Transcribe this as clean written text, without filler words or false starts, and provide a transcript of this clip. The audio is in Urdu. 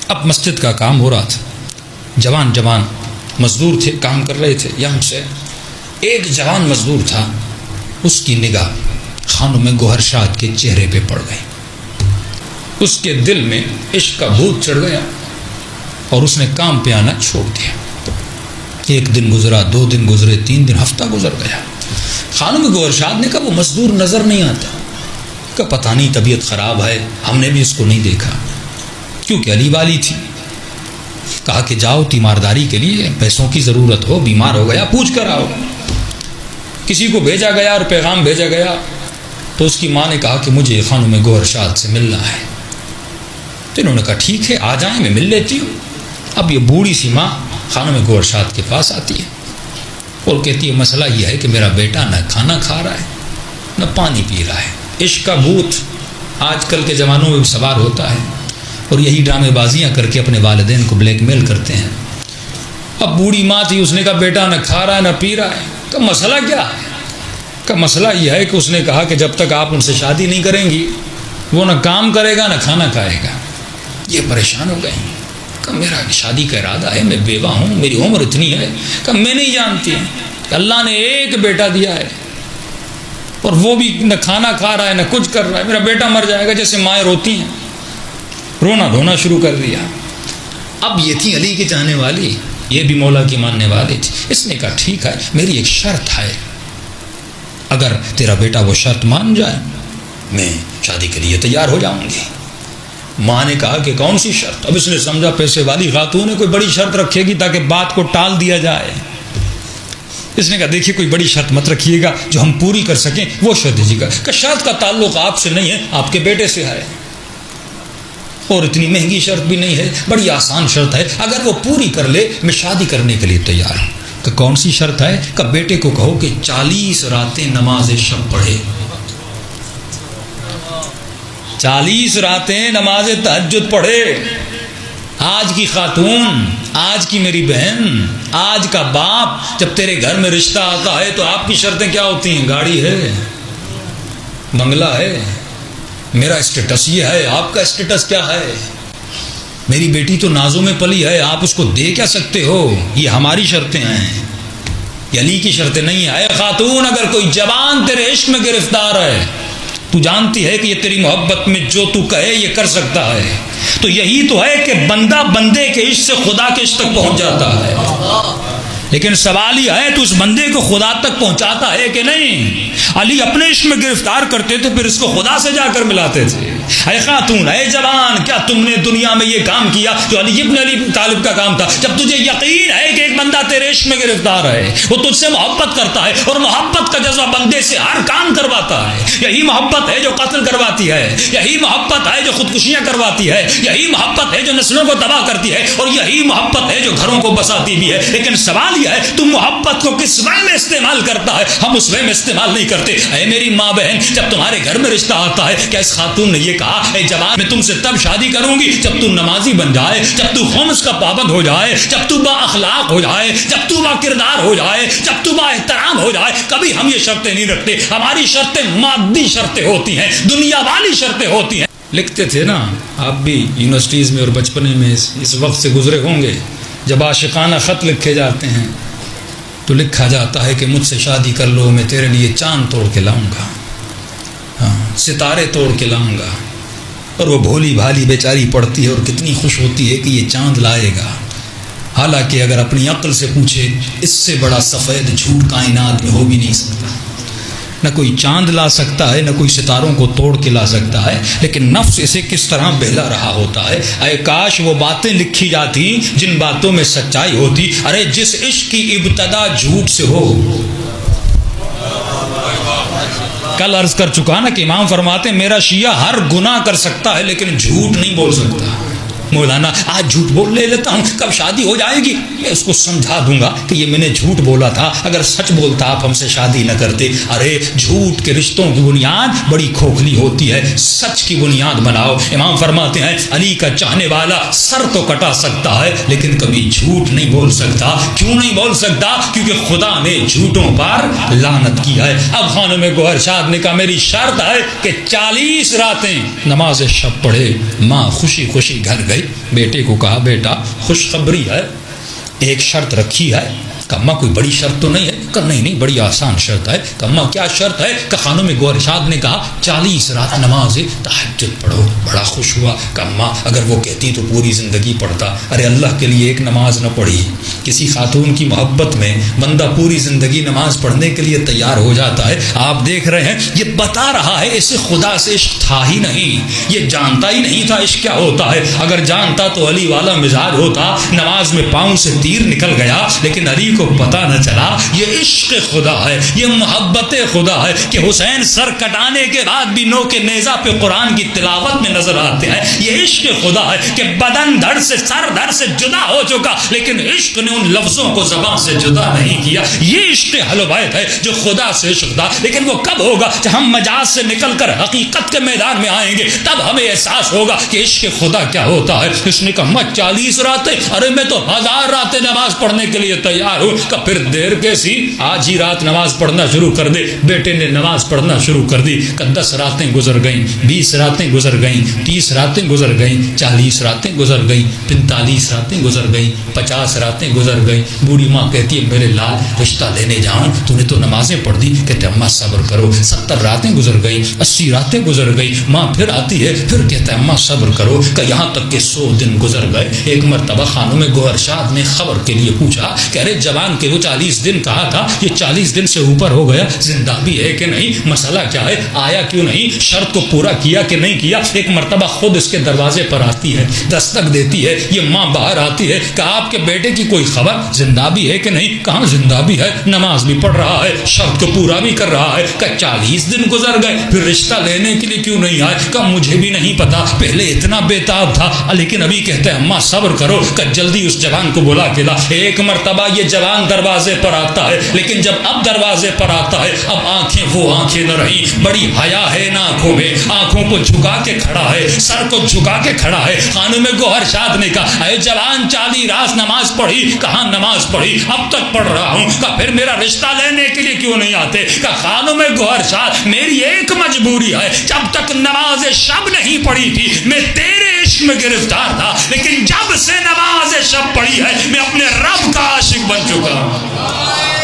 اب مسجد کا کام ہو رہا تھا، جوان جوان مزدور تھے، کام کر رہے تھے. یہاں سے ایک جوان مزدور تھا، اس کی نگاہ خانم گوہر شاد کے چہرے پہ پڑ گئی. اس کے دل میں عشق کا بھوت چڑھ گیا اور اس نے کام پہ آنا چھوڑ دیا. ایک دن گزرا، 2 دن گزرے، 3 دن، ہفتہ گزر گیا. خانم گوہر شاد نے کہا وہ مزدور نظر نہیں آتا. کہ پتہ نہیں طبیعت خراب ہے، ہم نے بھی اس کو نہیں دیکھا، کیونکہ علی والی تھی. کہا کہ جاؤ تیمارداری کے لیے، پیسوں کی ضرورت ہو، بیمار ہو گیا، پوچھ کر آؤ. کسی کو بھیجا گیا اور پیغام بھیجا گیا تو اس کی ماں نے کہا کہ مجھے خانم گوہر شاد سے ملنا ہے. تو انہوں نے کہا ٹھیک ہے آ جائیں، میں مل لیتی ہوں. اب یہ بوڑھی سی ماں خانم گوہر شاد کے پاس آتی ہے اور کہتی ہے مسئلہ یہ ہے کہ میرا بیٹا نہ کھانا کھا رہا ہے نہ پانی پی رہا ہے. عشق کا بھوت آج کل کے زمانوں میں سوار ہوتا ہے اور یہی ڈرامے بازیاں کر کے اپنے والدین کو بلیک میل کرتے ہیں. اب بوڑھی ماں تھی، اس نے کہا بیٹا نہ کھا رہا ہے نہ پی رہا ہے. کہ مسئلہ کیا ہے؟ کہ مسئلہ یہ ہے کہ اس نے کہا کہ جب تک آپ ان سے شادی نہیں کریں گی وہ نہ کام کرے گا نہ کھانا کھائے گا. یہ پریشان ہو گئے. کہ میرا شادی کا ارادہ ہے، میں بیوہ ہوں، میری عمر اتنی ہے. کہ میں نہیں جانتی کہ اللہ نے ایک بیٹا دیا ہے اور وہ بھی نہ کھانا کھا رہا ہے نہ کچھ کر رہا ہے، میرا بیٹا مر جائے گا. جیسے مائیں روتی ہیں، رونا دھونا شروع کر دیا. اب یہ تھی علی کی چاہنے والی، یہ بھی مولا کی ماننے والی تھی. اس نے کہا ٹھیک ہے، میری ایک شرط ہے، اگر تیرا بیٹا وہ شرط مان جائے میں شادی کے لیے تیار ہو جاؤں گی. ماں نے کہا کہ کون سی شرط؟ اب اس نے سمجھا پیسے والی خاتون ہے، کوئی بڑی شرط رکھے گی تاکہ بات کو ٹال دیا جائے. اس نے کہا دیکھیے کوئی بڑی شرط مت رکھیے گا، جو ہم پوری کر سکیں وہ شرط دیجیے گا. کہ شرط کا تعلق آپ سے نہیں ہے، آپ کے بیٹے سے ہے، اور اتنی مہنگی شرط بھی نہیں ہے، بڑی آسان شرط ہے، اگر وہ پوری کر لے میں شادی کرنے کے لیے تیار ہوں. کہ کون سی شرط ہے؟ کہ بیٹے کو کہو کہ 40 راتیں نماز شب پڑھے، 40 راتیں نماز تہجد پڑھے. آج کی خاتون، آج کی میری بہن، آج کا باپ جب تیرے گھر میں رشتہ آتا ہے تو آپ کی شرطیں کیا ہوتی ہیں؟ گاڑی ہے، بنگلہ ہے، میرا اسٹیٹس یہ ہے، آپ کا اسٹیٹس کیا ہے؟ میری بیٹی تو نازوں میں پلی ہے، آپ اس کو دے کیا سکتے ہو؟ یہ ہماری شرطیں ہیں، یہ علی کی شرطیں نہیں ہیں. اے خاتون، اگر کوئی جوان تیرے عشق میں گرفتار ہے، تو جانتی ہے کہ یہ تیری محبت میں جو تو کہے یہ کر سکتا ہے، تو یہی تو ہے کہ بندہ بندے کے عشق سے خدا کے عشق تک پہنچ جاتا ہے. لیکن سوال یہ ہے تو اس بندے کو خدا تک پہنچاتا ہے کہ نہیں؟ علی اپنے عشق میں گرفتار کرتے تھے، پھر اس کو خدا سے جا کر ملاتے تھے. اے خاتون، اے جوان، کیا تم نے دنیا میں یہ کام کیا جو علی ابن ابی طالب کا کام تھا؟ جب تجھے یقین ہے کہ ایک بندہ تیرے عشق میں گرفتار ہے، وہ تجھ سے محبت کرتا ہے، اور محبت کا جذبہ بندے سے ہر کام کرواتا ہے. یہی محبت ہے جو قتل کرواتی ہے، یہی محبت ہے جو خودکشیاں کرواتی ہے، یہی محبت ہے جو نسلوں کو تباہ کرتی ہے، اور یہی محبت ہے جو گھروں کو بساتی بھی ہے. لیکن سوال یہ ہے تم محبت کو کس وے میں استعمال کرتا ہے؟ ہم اس وے میں استعمال نہیں کرتے. اے میری ماں بہن، جب تمہارے گھر میں رشتہ آتا ہے، کیا اس خاتون نے یہ کہا اے جوان میں تم سے تب شادی کروں گی جب تو نمازی بن جائے، جب تو خمس کا پابند ہو جائے، جب تو با اخلاق ہو جائے، جب تو با کردار ہو جائے، جب تو با احترام ہو جائے؟ کبھی ہم یہ شرطیں نہیں رکھتے. ہماری شرطیں مادی شرطیں ہوتی ہیں، دنیا والی شرطیں ہوتی ہیں. لکھتے تھے نا آپ بھی یونیورسٹیز میں اور بچپنے میں اس وقت سے گزرے ہوں گے، جب عاشقانہ خط لکھے جاتے ہیں تو لکھا جاتا ہے کہ مجھ سے شادی کر لو، میں تیرے لیے چاند توڑ کے لاؤں گا، ستارے توڑ کے لاؤں گا. اور وہ بھولی بھالی بیچاری پڑھتی ہے اور کتنی خوش ہوتی ہے کہ یہ چاند لائے گا. حالانکہ اگر اپنی عقل سے پوچھے اس سے بڑا سفید جھوٹ کائنات میں ہو بھی نہیں سکتا. نہ کوئی چاند لا سکتا ہے، نہ کوئی ستاروں کو توڑ کے لا سکتا ہے. لیکن نفس اسے کس طرح بہلا رہا ہوتا ہے. اے کاش وہ باتیں لکھی جاتی جن باتوں میں سچائی ہوتی. ارے جس عشق کی ابتدا جھوٹ سے ہو. کل عرض کر چکا نا کہ امام فرماتے ہیں میرا شیعہ ہر گناہ کر سکتا ہے لیکن جھوٹ نہیں بول سکتا. مولانا آج جھوٹ بول لے لیتا ہوں، کب شادی ہو جائے گی؟ میں اس کو سمجھا دوں گا کہ یہ میں نے جھوٹ بولا تھا، اگر سچ بولتا آپ ہم سے شادی نہ کرتے. ارے جھوٹ کے رشتوں کی بنیاد بڑی کھوکھلی ہوتی ہے، سچ کی بنیاد بناؤ. امام فرماتے ہیں علی کا چاہنے والا سر تو کٹا سکتا ہے لیکن کبھی جھوٹ نہیں بول سکتا. کیوں نہیں بول سکتا؟ کیونکہ خدا نے جھوٹوں پر لعنت کی ہے. اب خانم گوہر شاد نے کہا میری شرط ہے کہ 40 راتیں نماز شب پڑھے. ماں خوشی خوشی گھر گئی. گئی, بیٹے کو کہا بیٹا خوشخبری ہے, ایک شرط رکھی ہے. کہا کوئی بڑی شرط تو نہیں ہے؟ کہ نہیں بڑی آسان شرط ہے. کہا کیا شرط ہے؟ کہ خانوں میں گوہر شاد نے کہا 40 رات نماز تہجد پڑھو. بڑا خوش ہوا. کہا اگر وہ کہتی تو پوری زندگی پڑھتا. ارے اللہ کے لیے ایک نماز نہ پڑھی. کسی خاتون کی محبت میں بندہ پوری زندگی نماز پڑھنے کے لیے تیار ہو جاتا ہے. آپ دیکھ رہے ہیں یہ بتا رہا ہے اسے خدا سے عشق تھا ہی نہیں, یہ جانتا ہی نہیں تھا عشق کیا ہوتا ہے. اگر جانتا تو علی والا مزاج ہوتا, نماز میں پاؤں سے تیر نکل گیا, لیکن علی کو پتا نہ چلا یہ عشق خدا ہے, یہ محبت خدا ہے کہ حسین سر کٹانے کے بعد بھی نو کے نیزہ پہ قرآن کی تلاوت میں نظر آتے ہیں. یہ عشق خدا ہے کہ بدن دھڑ سے سر دھڑ سے جدا ہو چکا, لیکن عشق نے ان لفظوں کو زبان سے جدا نہیں کیا. یہ عشق اہل بیت ہے جو خدا سے عشق تھا. لیکن وہ کب ہوگا؟ جب ہم مجاز سے نکل کر حقیقت کے میدان میں آئیں گے, تب ہمیں احساس ہوگا کہ عشق خدا کیا ہوتا ہے. اس نے کہا 40 راتیں, ارے میں تو 1000 راتیں نماز پڑھنے کے لیے تیار ہوں. کہ پھر دیر کیسی, آج ہی رات نماز پڑھنا شروع کر دے. بیٹے نے نماز پڑھنا شروع کر دی. کہ 10 راتیں گزر گئیں, 20 راتیں گزر گئیں, 30 راتیں گزر گئیں, 40 راتیں گزر گئیں, 45 راتیں گزر گئیں, 50 راتیں گزر گئیں. بوڑھی ماں کہتی ہے میرے لال رشتہ لینے جاؤں, تو نے تو نمازیں پڑھ دی. کہتے اماں صبر کرو. 70 راتیں گزر گئیں, 80 راتیں گزر گئیں. ماں پھر آتی ہے, پھر کہتا ہے اماں صبر کرو. کہ یہاں تک کہ 100 دن گزر گئے. ایک مرتبہ خانوں میں گوہر شاد نے خبر کے لیے پوچھا کہ ارے جوان کے وہ 40 دن کہا تھا, یہ 40 دن سے اوپر ہو گیا, زندہ بھی ہے کہ نہیں, مسئلہ کیا ہے, آیا کیوں نہیں, شرط کو پورا کیا کہ نہیں کیا. ایک مرتبہ خود اس کے دروازے پر آتی ہے, دستک دیتی ہے. یہ ماں باہر آتی ہے. کہ آپ کے بیٹے کی کوئی خبر, زندہ بھی ہے کہ نہیں. کہاں زندہ بھی ہے, نماز بھی پڑھ رہا ہے, شرط کو پورا بھی کر رہا ہے. کہ 40 دن گزر گئے, پھر رشتہ لینے کے لیے کیوں نہیں آئے. کہ مجھے بھی نہیں پتا, پہلے اتنا بےتاب تھا, لیکن ابھی کہتے ہیں اماں صبر کرو. کہ جلدی اس جوان کو بلا کے لا. ایک مرتبہ یہ جوان دروازے پر آتا ہے, لیکن جب اب دروازے پر آتا ہے, اب آنکھیں وہ آنکھیں نہ رہی. بڑی حیا ہے نا آنکھوں میں, آنکھوں کو جھکا کے کھڑا ہے, سر کو جھکا کے کھڑا ہے. خانوں میں گوہر شاد نے کہا اے جوان 40 رات نماز پڑھی. کہاں نماز پڑھی, اب تک پڑھ رہا ہوں. کہ پھر میرا رشتہ لینے کے لیے کیوں نہیں آتے. کہ خانوں میں گوہر شاد میری ایک مجبوری ہے, جب تک نماز شب نہیں پڑھی تھی میں تیرے عشق میں گرفتار تھا, لیکن جب سے نماز شب پڑھی ہے میں اپنے رب کا عاشق بن چکا ہوں.